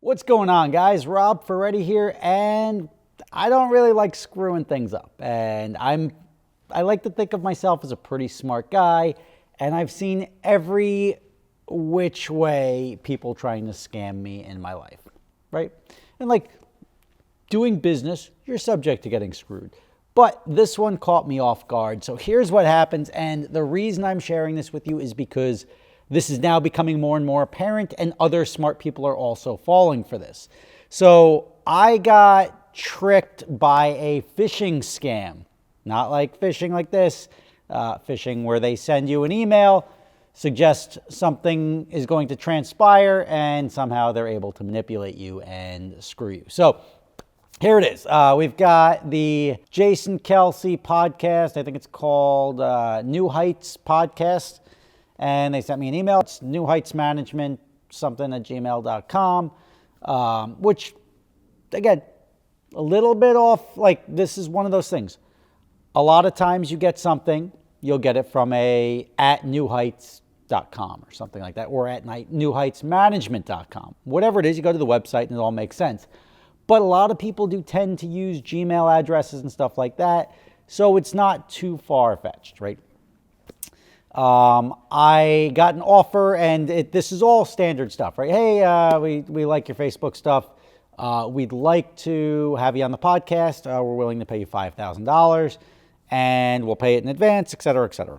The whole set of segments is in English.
What's going on, guys? Rob Ferretti here, and I don't really like screwing things up. And I like to think of myself as a pretty smart guy, and I've seen every which way people trying to scam me in my life, right? And like doing business, you're subject to getting screwed. But this one caught me off guard. So here's what happens, and the reason I'm sharing this with you is because this is now becoming more and more apparent, and other smart people are also falling for this. So I got tricked by a phishing scam, not like phishing like this, phishing where they send you an email, suggest something is going to transpire, and somehow they're able to manipulate you and screw you. So here it is. We've got the Jason Kelsey podcast. I think it's called New Heights Podcast. And they sent me an email. It's newheightsmanagement something at gmail.com, which, again, a little bit off. Like, this is one of those things. A lot of times you get something, you'll get it from at newheights.com or something like that, or at newheightsmanagement.com. Whatever it is, you go to the website and it all makes sense. But a lot of people do tend to use Gmail addresses and stuff like that, so it's not too far-fetched, right? I got an offer, and this is all standard stuff, right? Hey, we like your Facebook stuff. We'd like to have you on the podcast. We're willing to pay you $5,000, and we'll pay it in advance, et cetera, et cetera.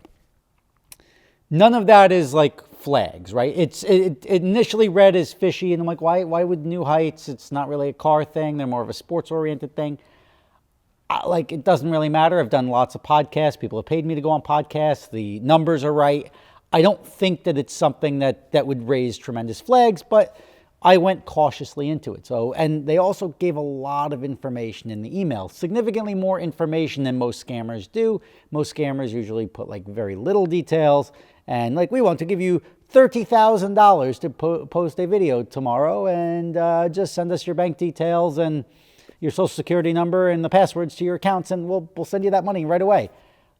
None of that is like flags, right? It initially read as fishy, and I'm like, why would New Heights? It's not really a car thing. They're more of a sports-oriented thing. Like, it doesn't really matter. I've done lots of podcasts. People have paid me to go on podcasts. The numbers are right. I don't think that it's something that would raise tremendous flags, but I went cautiously into it. So, and they also gave a lot of information in the email, significantly more information than most scammers do. Most scammers usually put like very little details, and like, we want to give you $30,000 to post a video tomorrow, and just send us your bank details and your social security number and the passwords to your accounts, and we'll send you that money right away.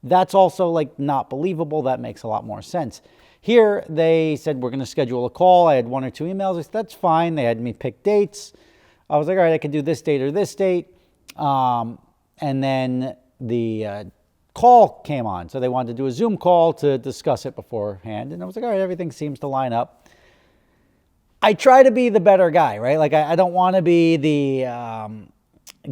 That's also like not believable. That makes a lot more sense. Here, they said, we're going to schedule a call. I had one or two emails. I said, that's fine. They had me pick dates. I was like, all right, I can do this date or this date. And then the call came on. So they wanted to do a Zoom call to discuss it beforehand. And I was like, all right, everything seems to line up. I try to be the better guy, right? Like, I don't want to be the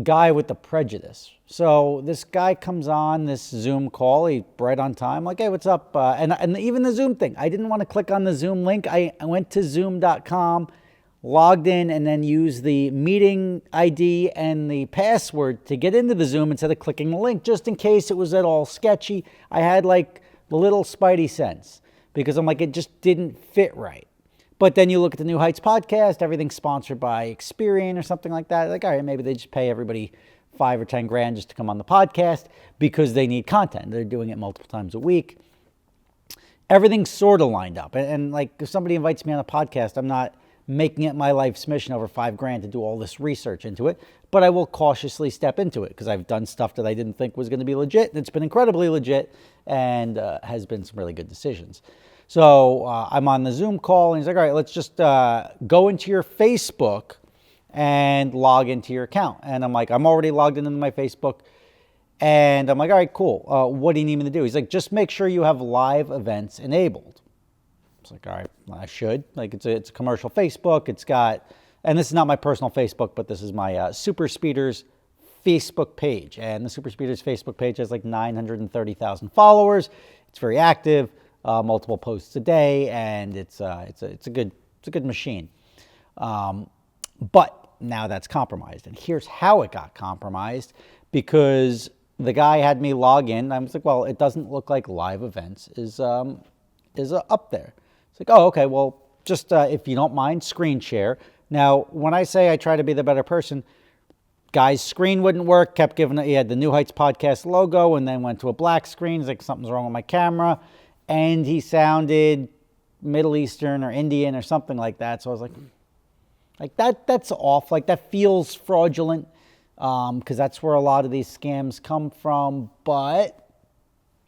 guy with the prejudice. So this guy comes on this Zoom call. He's right on time. Like, hey, what's up? And even the Zoom thing, I didn't want to click on the Zoom link. I went to zoom.com, logged in, and then used the meeting ID and the password to get into the Zoom instead of clicking the link, just in case it was at all sketchy. I had like the little spidey sense, because I'm like, it just didn't fit right. But then you look at the New Heights podcast, everything's sponsored by Experian or something like that. Like, all right, maybe they just pay everybody $5 or $10 grand just to come on the podcast because they need content. They're doing it multiple times a week. Everything's sort of lined up. And like, if somebody invites me on a podcast, I'm not making it my life's mission over $5 grand to do all this research into it, but I will cautiously step into it because I've done stuff that I didn't think was going to be legit, and it's been incredibly legit, and has been some really good decisions. So I'm on the Zoom call, and he's like, all right, let's just go into your Facebook and log into your account. And I'm like, I'm already logged into my Facebook. And I'm like, all right, cool. What do you need me to do? He's like, just make sure you have live events enabled. It's like, all right, well, I should. Like, it's a commercial Facebook. It's got, and this is not my personal Facebook, but this is my Super Speeders Facebook page. And the Super Speeders Facebook page has like 930,000 followers. It's very active. Multiple posts a day, and it's a good machine. But now that's compromised, and here's how it got compromised, because the guy had me log in. I was like, well, it doesn't look like live events is up there. It's like, oh, okay, well, just if you don't mind, screen share. Now, when I say I try to be the better person, guy's screen wouldn't work. Kept giving it. He had the New Heights podcast logo, and then went to a black screen. He's like, something's wrong with my camera. And he sounded Middle Eastern or Indian or something like that. So I was like that's off. Like, that feels fraudulent, because that's where a lot of these scams come from. But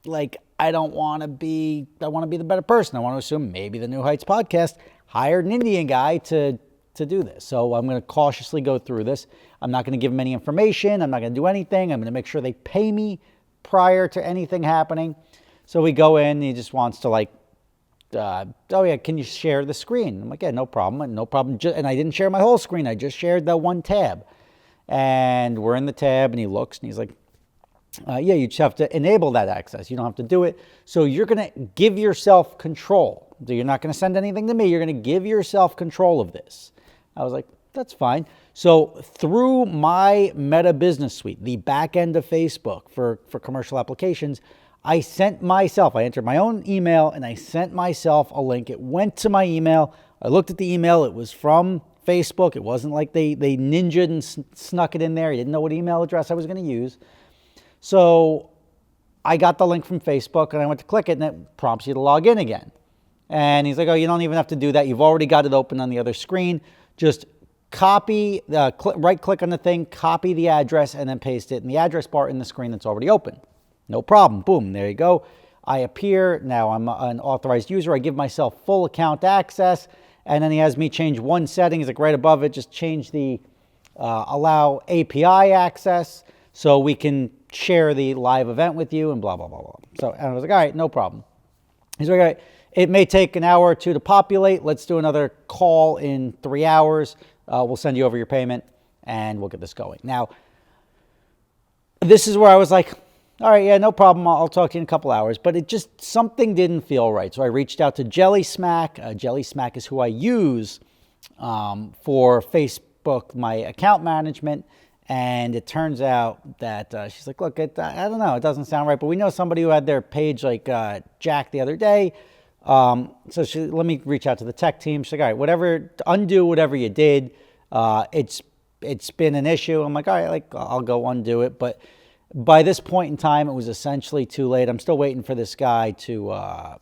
like, I want to be the better person. I want to assume maybe the New Heights podcast hired an Indian guy to to do this. So I'm going to cautiously go through this. I'm not going to give them any information. I'm not going to do anything. I'm going to make sure they pay me prior to anything happening. So we go in, he just wants to like, oh yeah, can you share the screen? I'm like, yeah, no problem. No problem. And I didn't share my whole screen. I just shared that one tab. And we're in the tab and he looks and he's like, yeah, you just have to enable that access. You don't have to do it. So you're going to give yourself control. So you're not going to send anything to me. You're going to give yourself control of this. I was like, that's fine. So through my Meta Business Suite, the back end of Facebook for commercial applications, I entered my own email and I sent myself a link. It went to my email. I looked at the email. It was from Facebook. It wasn't like they ninja'd and snuck it in there. I didn't know what email address I was going to use. So I got the link from Facebook and I went to click it and it prompts you to log in again. And he's like, oh, you don't even have to do that. You've already got it open on the other screen. Just copy, right click on the thing, copy the address and then paste it in the address bar in the screen that's already open. No problem. Boom. There you go. I appear. Now I'm an authorized user. I give myself full account access. And then he has me change one setting. He's like right above it. Just change the allow API access so we can share the live event with you and blah, blah, blah, blah. So and I was like, all right, no problem. He's like, all right, it may take an hour or two to populate. Let's do another call in 3 hours. We'll send you over your payment and we'll get this going. Now, this is where I was like, all right, yeah, no problem. I'll talk to you in a couple hours. But it just, something didn't feel right. So I reached out to Jelly Smack. Jelly Smack is who I use for Facebook, my account management. And it turns out that she's like, look, I don't know. It doesn't sound right. But we know somebody who had their page like jacked the other day. So let me reach out to the tech team. She's like, all right, undo whatever you did. It's been an issue. I'm like, all right, like I'll go undo it. But by this point in time, it was essentially too late. I'm still waiting for this guy to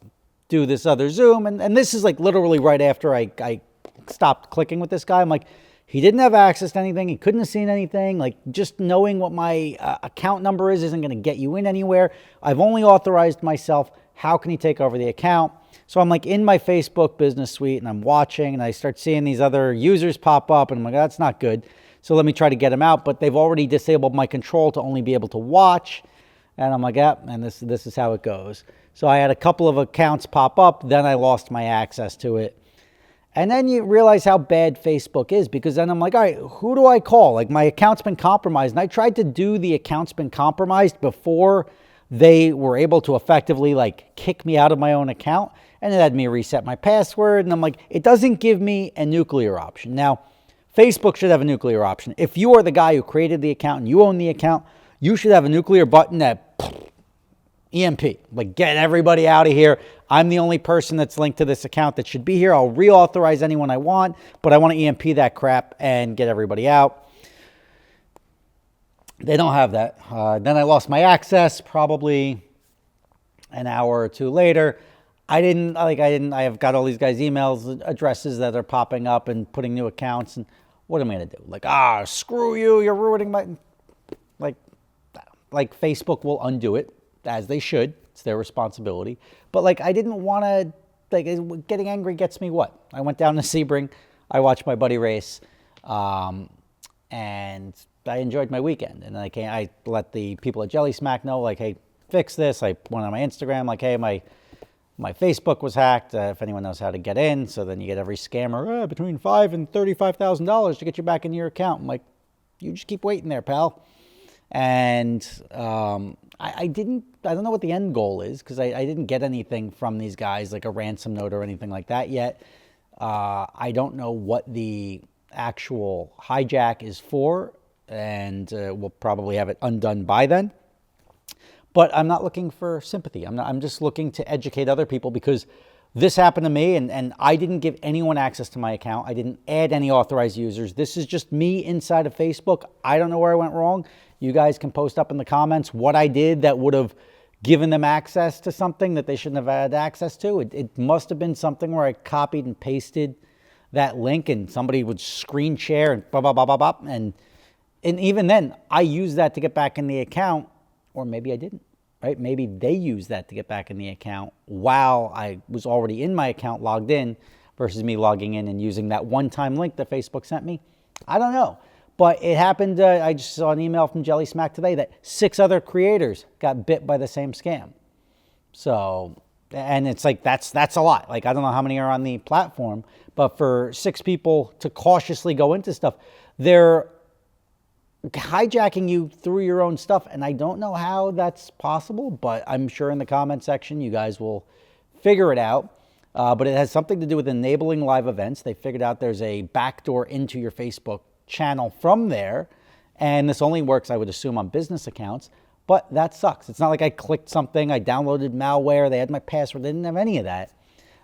do this other Zoom. And this is like literally right after I stopped clicking with this guy. I'm like, he didn't have access to anything. He couldn't have seen anything. Like just knowing what my account number isn't going to get you in anywhere. I've only authorized myself. How can he take over the account? So I'm like in my Facebook business suite and I'm watching and I start seeing these other users pop up and I'm like, that's not good. So let me try to get them out, but they've already disabled my control to only be able to watch. And I'm like, yeah, and this is how it goes. So I had a couple of accounts pop up, then I lost my access to it. And then you realize how bad Facebook is because then I'm like, all right, who do I call? Like my account's been compromised. And I tried to do the account's been compromised before they were able to effectively like kick me out of my own account. And it had me reset my password. And I'm like, it doesn't give me a nuclear option. Now, Facebook should have a nuclear option. If you are the guy who created the account and you own the account, you should have a nuclear button that EMP, like get everybody out of here. I'm the only person that's linked to this account that should be here. I'll reauthorize anyone I want, but I want to EMP that crap and get everybody out. They don't have that. Then I lost my access probably an hour or two later. I have got all these guys' emails, addresses that are popping up and putting new accounts. And what am I going to do? Like, screw you. You're ruining my, like Facebook will undo it as they should. It's their responsibility. But like, I didn't want to, like getting angry gets me what? I went down to Sebring. I watched my buddy race. And I enjoyed my weekend. And I let the people at Jelly Smack know, like, hey, fix this. I went on my Instagram, like, hey, my Facebook was hacked, if anyone knows how to get in. So then you get every scammer, between $5,000 and $35,000 to get you back into your account. I'm like, you just keep waiting there, pal. And I don't know what the end goal is because I didn't get anything from these guys, like a ransom note or anything like that yet. I don't know what the actual hijack is for, and we'll probably have it undone by then. But I'm not looking for sympathy. I'm just looking to educate other people because this happened to me and I didn't give anyone access to my account. I didn't add any authorized users. This is just me inside of Facebook. I don't know where I went wrong. You guys can post up in the comments what I did that would have given them access to something that they shouldn't have had access to. It must have been something where I copied and pasted that link and somebody would screen share and blah, blah, blah, blah, blah. And even then, I used that to get back in the account. Or maybe I didn't, right? Maybe they used that to get back in the account while I was already in my account logged in, versus me logging in and using that one-time link that Facebook sent me? I don't know. But it happened, I just saw an email from Jelly Smack today that 6 other creators got bit by the same scam. So, and it's like, that's a lot. Like, I don't know how many are on the platform, but for 6 people to cautiously go into stuff, they're hijacking you through your own stuff. And I don't know how that's possible, but I'm sure in the comment section, you guys will figure it out. But it has something to do with enabling live events. They figured out there's a backdoor into your Facebook channel from there. And this only works, I would assume, on business accounts. But that sucks. It's not like I clicked something, I downloaded malware, they had my password, they didn't have any of that.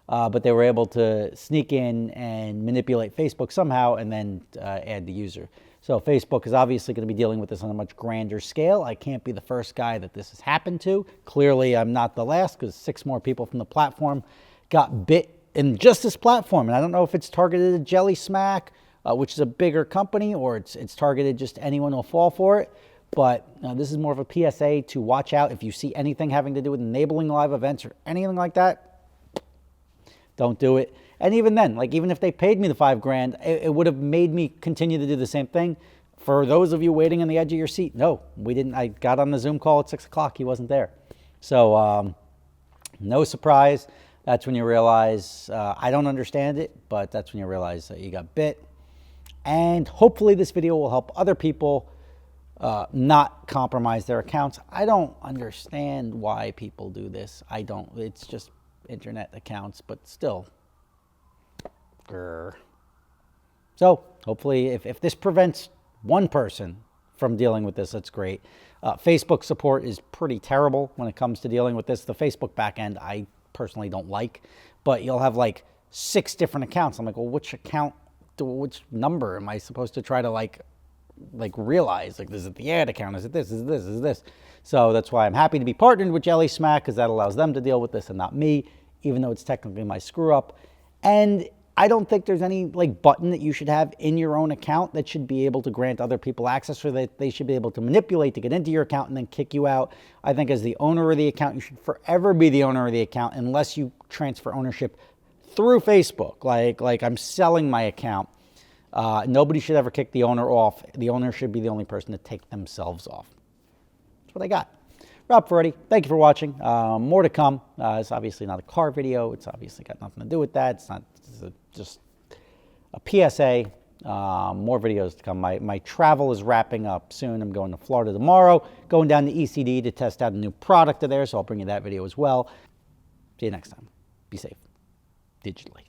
But they were able to sneak in and manipulate Facebook somehow and then add the user. So Facebook is obviously going to be dealing with this on a much grander scale. I can't be the first guy that this has happened to. Clearly, I'm not the last because 6 more people from the platform got bit in just this platform. And I don't know if it's targeted at Jelly Smack, which is a bigger company, or it's targeted just anyone who'll fall for it. But this is more of a PSA to watch out. If you see anything having to do with enabling live events or anything like that, don't do it. And even then, like, even if they paid me the $5,000, it would have made me continue to do the same thing. For those of you waiting on the edge of your seat, no, we didn't. I got on the Zoom call at 6 o'clock. He wasn't there. So no surprise. That's when you realize, I don't understand it, but that's when you realize that you got bit. And hopefully this video will help other people not compromise their accounts. I don't understand why people do this. I don't. It's just internet accounts, but still. Grr. So hopefully if this prevents one person from dealing with this, that's great. Facebook support is pretty terrible when it comes to dealing with this. The Facebook backend I personally don't like, but you'll have like 6 different accounts. I'm like, well, which number am I supposed to try to like realize? Like, is it the ad account? Is it this? Is it this? Is it this? So that's why I'm happy to be partnered with Jelly Smack, because that allows them to deal with this and not me, even though it's technically my screw up. And I don't think there's any like button that you should have in your own account that should be able to grant other people access, or that they should be able to manipulate to get into your account and then kick you out. I think as the owner of the account, you should forever be the owner of the account unless you transfer ownership through Facebook. Like I'm selling my account. Nobody should ever kick the owner off. The owner should be the only person to take themselves off. That's what I got. Rob Ferretti, thank you for watching. More to come. It's obviously not a car video. It's obviously got nothing to do with that. It's just a PSA. More videos to come. My travel is wrapping up soon. I'm going to Florida tomorrow, going down to ECD to test out a new product of theirs, so I'll bring you that video as well. See you next time. Be safe digitally.